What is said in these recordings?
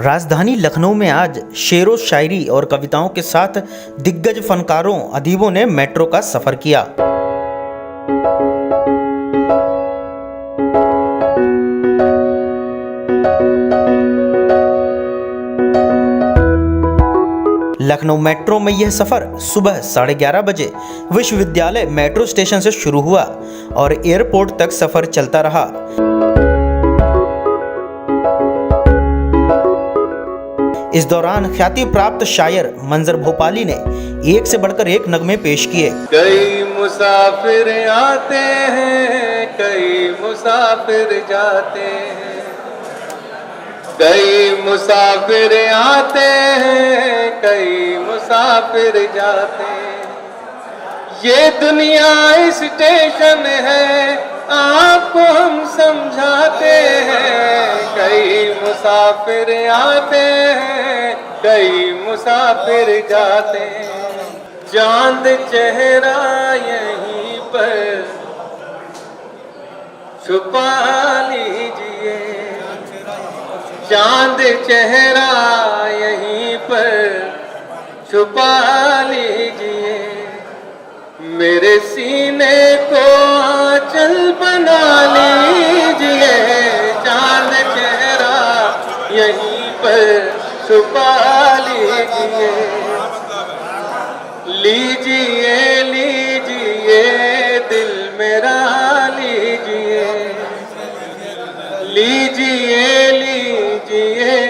राजधानी लखनऊ में आज शेरो शायरी और कविताओं के साथ दिग्गज फनकारों अदीबों ने मेट्रो का सफर किया। लखनऊ मेट्रो में यह सफर सुबह 11:30 बजे विश्वविद्यालय मेट्रो स्टेशन से शुरू हुआ और एयरपोर्ट तक सफर चलता रहा। इस दौरान ख्याति प्राप्त शायर मंजर भोपाली ने एक से बढ़कर एक नगमे पेश किए। कई मुसाफिर आते हैं, कई मुसाफिर जाते हैं, कई मुसाफिर आते हैं, कई मुसाफिर जाते हैं। ये दुनिया स्टेशन है, आपको हम समझाते हैं। कई मुसाफिर आते हैं, कई मुसाफिर जाते हैं। चांद चेहरा यहीं पर छुपा लीजिए, चांद चेहरा यहीं पर छुपा लीजिए। मेरे सीने को आंचल बना लीजिए, चांद चेहरा यहीं पर छुपा लीजिए। लीजिए लीजिए दिल मेरा लीजिए, लीजिए लीजिए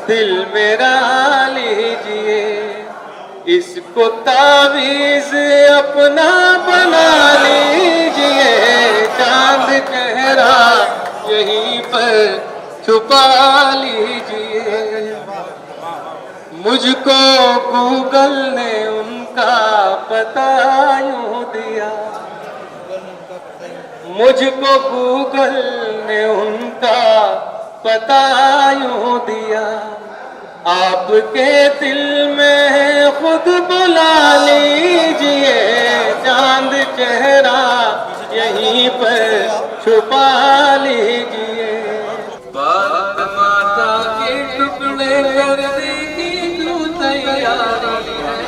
दिल मेरा लीजिए। इसको तावीज़ अपना बना लीजिए, चांद चेहरा यहीं पर छुपा लीजिए। मुझको गूगल ने उनका पता यूं दिया, मुझको गूगल ने उनका पता यूं दिया। आपके दिल में खुद बुला लीजिए, चांद चेहरा यहीं पर छुपा लीजिए। बात माता के टुकड़े करने की क्यों तैयारी है?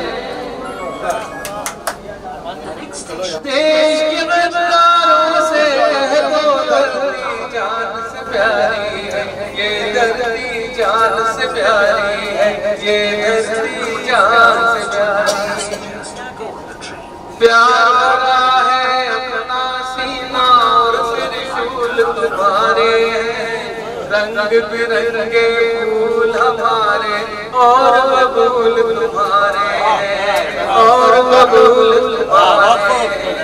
देश के गद्दारों से तो धरती जान से प्यारी है, ये धरती जान से प्यारी है, ये धरती जान से प्यारी। प्यारा है अपना सीना और त्रिशूल तुम्हारे हैं, रंग बिरंगे फूल हमारे और बबूल तुम्हारे हैं, और बबूल तुम्हारे हैं।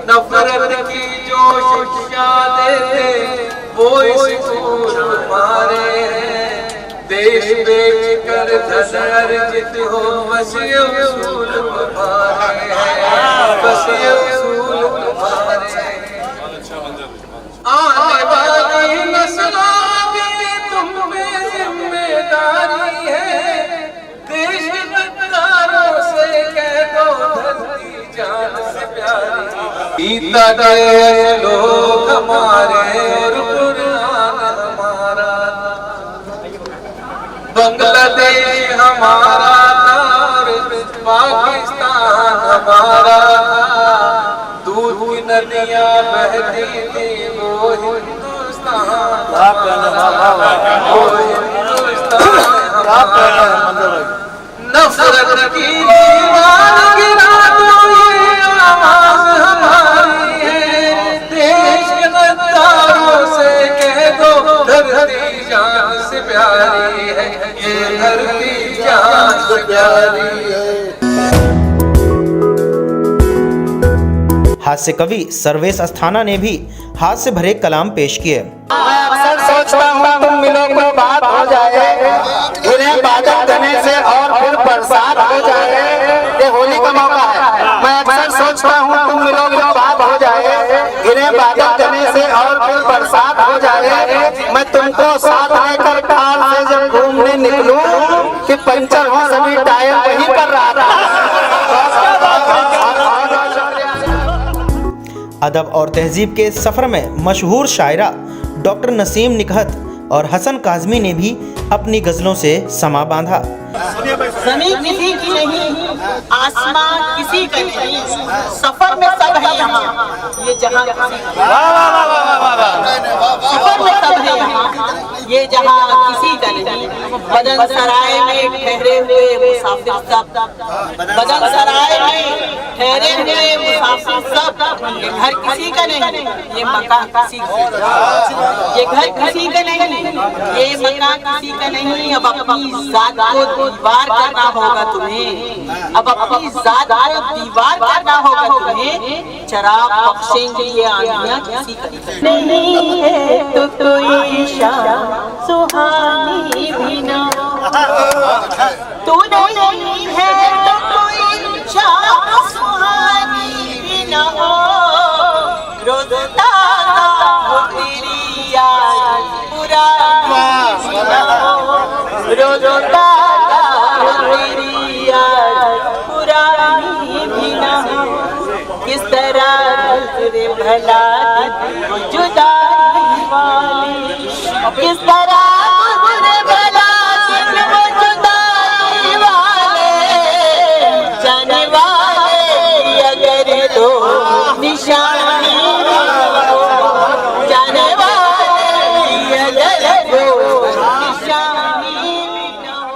नफरत की जो शिक्षा देते वो स्कूल तुम्हारे हैं। देश बेच कर धन अर्जित हो बस ये उसूल तुम्हारे हैं, बस ये उसूल तुम्हारे हैं। आने वाली नस्लों की तुम पे जिम्मेदारी है, देश के गद्दारों से कह दो धरती जान से प्यारी। गीता के लोग हमारे और कुरान हमारा, बांग्लादेश हमारा था, पाकिस्तान हमारा था। दूध की नदियां बहती थी वो हिंदुस्तान, वो हिंदुस्तान हमारा। नफरत की दीवार गिरा दो ये आवाज हमारी है, देश के गद्दारों से कह दो धरती जान से प्यारी है, ये धरती जान से प्यारी है। हास्य कवि सर्वेश अस्थाना ने भी हास्य भरे कलाम पेश किए। मैं अक्सर सोचता हूँ तुम मिलो कोई बात हो जाए, इन्हें बादल देने से और फिर बरसात हो जाए। ये होली का मौका है। मैं अक्सर सोचता हूँ तुम मिलो कोई बात हो जाए, इन्हें बादल देने से और फिर बरसात हो जाए। मैं तुमको साथ लेकर कार से जब घूमने निकलूं कि पंचर हो सभी टायर वहीं पर रहा। अदब और तहजीब के सफर में मशहूर शायरा डॉक्टर नसीम निकहत और हसन काज़मी ने भी अपनी गज़लों से समा बांधा। ज़मीन किसी की नहीं, आसमान किसी का नहीं, सफर में सब है यहाँ, ये जहाँ किसी का नहीं। सफर में सब है यहाँ, ये जहाँ किसी का नहीं। बदन सराय में ठहरे हुए मुसाफिर सब, बदन सराय में ठहरे हुए मुसाफिर सब, ये घर किसी का नहीं, ये मकान किसी का नहीं, ये घर किसी का नहीं, ये मकान किसी का नहीं। अब अपनी जात को दीवार करना होगा तुम्हें, अब अपनी जात को दीवार करना होगा तुम्हें। चराग बख्शेंगे ये आंधियां किसी का नहीं है तो कोई शाम सुहानी भी ना, तू नहीं है तो कोई शाम सुहानी भी ना हो। रोज ताज़ा हो तेरी याद पुरानी भी ना हो, रोज ताज़ा हो तेरी याद पुरानी भी ना हो। किस तरह गुजरे भला वो जुदाई वाली, किस तरह गुजरे भला वो जुदाई वाले। जाने वाले अगर दो निशानी, जाने वाले अगर दो निशानी ना हो।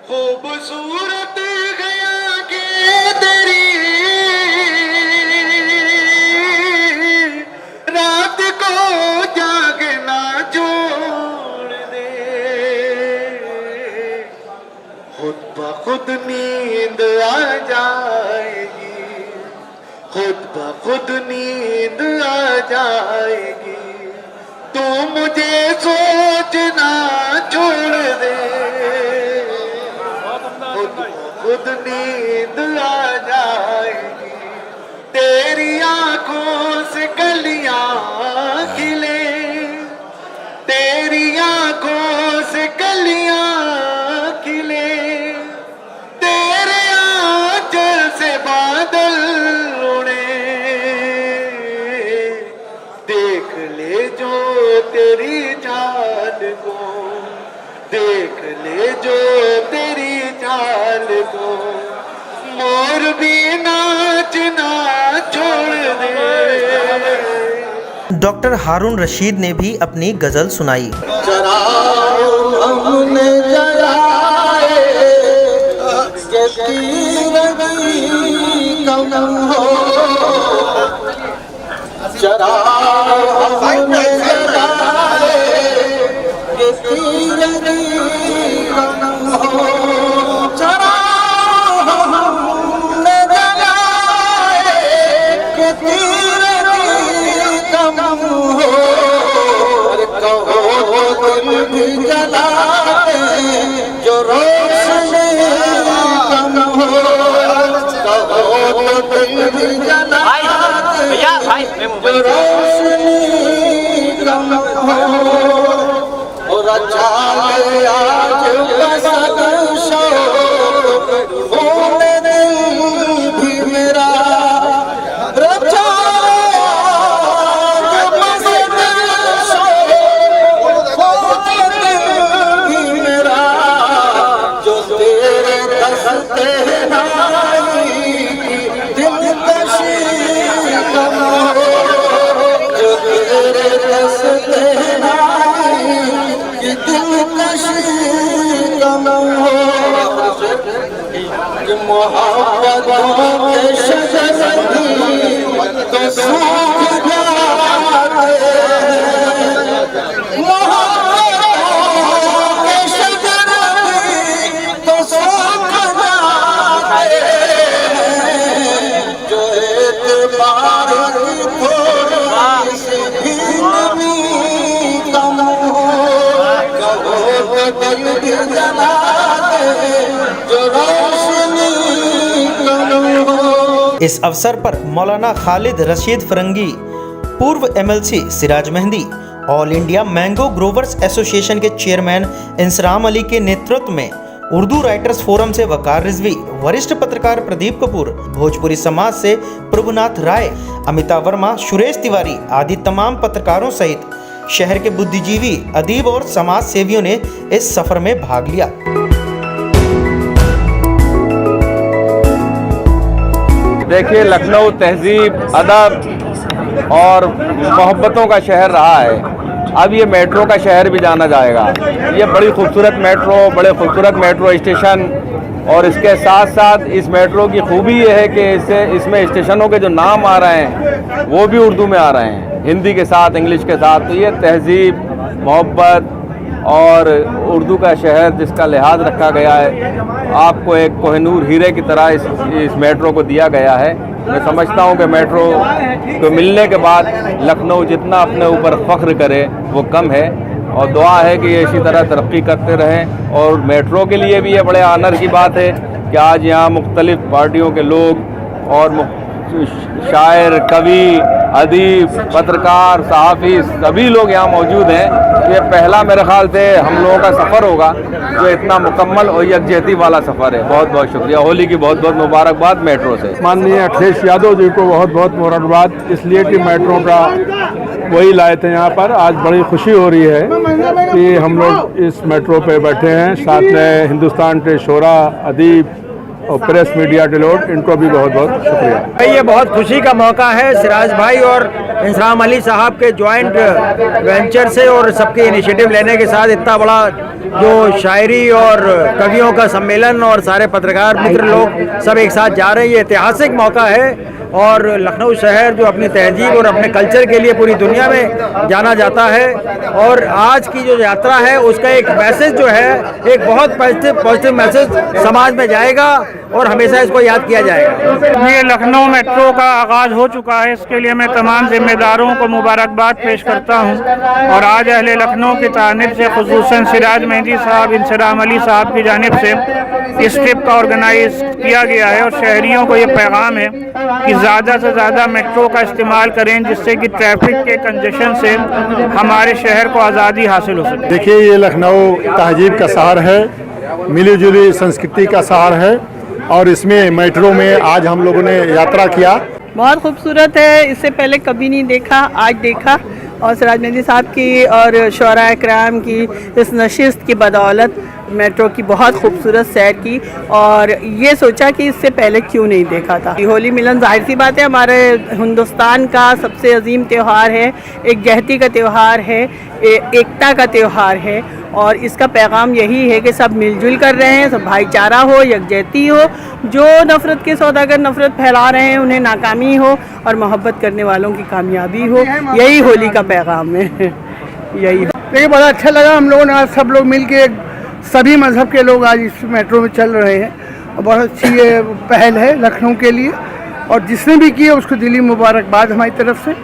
खूबसूरत गया के तेरी रात को जागना छोड़ दे, खुद ब खुद नींद आ जाएगी, खुद ब खुद नींद आ जाएगी। तू मुझे सोचना छोड़ दे, खुद नींद आ जाएगी। तेरी आंखों से कलियां खिले, तेरी आंखों से कलियां खिले, तेरे आंचल से बादल उड़े। देख ले जो तेरी चाल को, देख ले जो तेरी चाल को, मोर भी नाचना छोड़ दे। डॉक्टर हारून रशीद ने भी अपनी गज़ल सुनाई। हमने जलाए ये तीरगी कम हो, हमने जलाए ये तीरगी कम हो, हमने जलाए ये तीरगी कम हो। कहो दिल भी जलाए जो रोशनी कम हो, कहो दिल भी जलाए जो रोशनी कम हो। और अच्छा आज बसत शौक खून दिल भी मेरा, रचा मोहब्बतों के शजर तो सूख जाते, मोहब्बतों के शजर तो सूख जाते। जो एतबार की थोड़ी सी भी नमी कम हो, कहो दिल भी जला दे जो रोशनी कम हो। इस अवसर पर मौलाना खालिद रशीद फरंगी, पूर्व MLC Siraj mehndi, all India mango growers association के चेयरमैन इंसराम अली के नेतृत्व में उर्दू राइटर्स फोरम से वकार रिजवी, वरिष्ठ पत्रकार प्रदीप कपूर, भोजपुरी समाज से प्रभुनाथ राय, अमिता वर्मा, सुरेश तिवारी आदि तमाम पत्रकारों सहित शहर के बुद्धिजीवी, अदीब और समाज सेवियों ने इस सफर में भाग लिया। देखिए, लखनऊ तहजीब, अदब और मोहब्बतों का शहर रहा है। अब ये मेट्रो का शहर भी जाना जाएगा। ये बड़ी खूबसूरत मेट्रो, बड़े खूबसूरत मेट्रो स्टेशन, और इसके साथ साथ इस मेट्रो की खूबी ये है कि इसमें स्टेशनों के जो नाम आ रहे हैं वो भी उर्दू में आ रहे हैं, हिंदी के साथ, इंग्लिश के साथ। तो ये तहजीब, मोहब्बत और उर्दू का शहर जिसका लिहाज रखा गया है, आपको एक कोहिनूर हीरे की तरह इस मेट्रो को दिया गया है। मैं समझता हूं कि मेट्रो को मिलने के बाद लखनऊ जितना अपने ऊपर फ़ख्र करे वो कम है, और दुआ है कि ये इसी तरह तरक्की करते रहें। और मेट्रो के लिए भी ये बड़े आनर की बात है कि आज यहाँ मुख्तलिफ़ पार्टियों के लोग और शायर, कवि, अदीब, पत्रकार, सहाफ़ी सभी लोग यहाँ मौजूद हैं। ये पहला मेरे ख्याल से हम लोगों का सफ़र होगा जो इतना मुकम्मल और यकजहती वाला सफ़र है। बहुत बहुत शुक्रिया। होली की बहुत बहुत मुबारकबाद मेट्रो से। माननीय अखिलेश यादव जी को बहुत बहुत मुबारकबाद, इसलिए कि मेट्रो का वही लाए थे यहाँ पर। आज बड़ी खुशी हो रही है कि हम लोग इस मेट्रो पे बैठे हैं, साथ में हिंदुस्तान के शोरा, अदीब और प्रेस मीडिया के लोग, इनको भी बहुत बहुत शुक्रिया। ये बहुत खुशी का मौका है सिराज भाई और इंसराम अली साहब के ज्वाइंट वेंचर से और सबके इनिशिएटिव लेने के साथ इतना बड़ा जो शायरी और कवियों का सम्मेलन और सारे पत्रकार मित्र लोग सब एक साथ जा रहे हैं। ये ऐतिहासिक मौका है, और लखनऊ शहर जो अपनी तहजीब और अपने कल्चर के लिए पूरी दुनिया में जाना जाता है, और आज की जो यात्रा है उसका एक मैसेज जो है, एक बहुत पॉजिटिव मैसेज समाज में जाएगा और हमेशा इसको याद किया जाएगा। ये लखनऊ मेट्रो का आगाज़ हो चुका है, इसके लिए मैं तमाम जिम्मेदारों को मुबारकबाद पेश करता हूँ। और आज अहले लखनऊ की जानिब से, खुसूसन सिराज मेहंदी साहब, इंसराम अली साहब की जानिब से इस ट्रिप का ऑर्गेनाइज किया गया है, और शहरियों को ये पैगाम है कि ज़्यादा से ज़्यादा मेट्रो का इस्तेमाल करें, जिससे कि ट्रैफिक के कंजेशन से हमारे शहर को आज़ादी हासिल हो सके। देखिए, ये लखनऊ तहजीब का शहर है, मिली जुली संस्कृति का शहर है, और इसमें मेट्रो में आज हम लोगों ने यात्रा किया। बहुत खूबसूरत है, इससे पहले कभी नहीं देखा, आज देखा। और सिराज मेहंदी साहब की और शोरा इकराम की इस नशिस्त की बदौलत मेट्रो की बहुत खूबसूरत सैर की, और ये सोचा कि इससे पहले क्यों नहीं देखा था। होली मिलन जाहिर सी बात है हमारे हिंदुस्तान का सबसे अजीम त्यौहार है, एक गहती का त्यौहार है, एकता का त्यौहार है, और इसका पैगाम यही है कि सब मिलजुल कर रहे हैं, सब भाईचारा हो, यकजहती हो, जो नफ़रत के सौदागर नफ़रत फैला रहे हैं उन्हें नाकामी हो, और मोहब्बत करने वालों की कामयाबी हो। यही होली का पैगाम है। यही देखिए, बड़ा अच्छा लगा। हम लोगों ने आज सब लोग मिल के, सभी मज़हब के लोग आज इस मेट्रो में चल रहे हैं, और बहुत अच्छी ये पहल है लखनऊ के लिए, और जिसने भी की है उसको दिली मुबारकबाद हमारी तरफ से,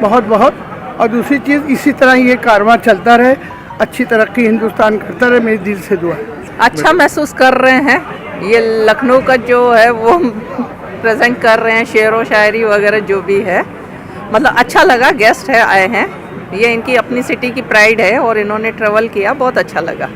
बहुत बहुत। और दूसरी चीज़, इसी तरह ये कारवां चलता रहे, अच्छी तरक्की हिंदुस्तान करता रहे, मेरी दिल से दुआ है। अच्छा महसूस कर रहे हैं, ये लखनऊ का जो है वो प्रेजेंट कर रहे हैं, शेर व शायरी वगैरह जो भी है, मतलब अच्छा लगा। गेस्ट है, आए हैं, ये इनकी अपनी सिटी की प्राइड है, और इन्होंने ट्रेवल किया, बहुत अच्छा लगा।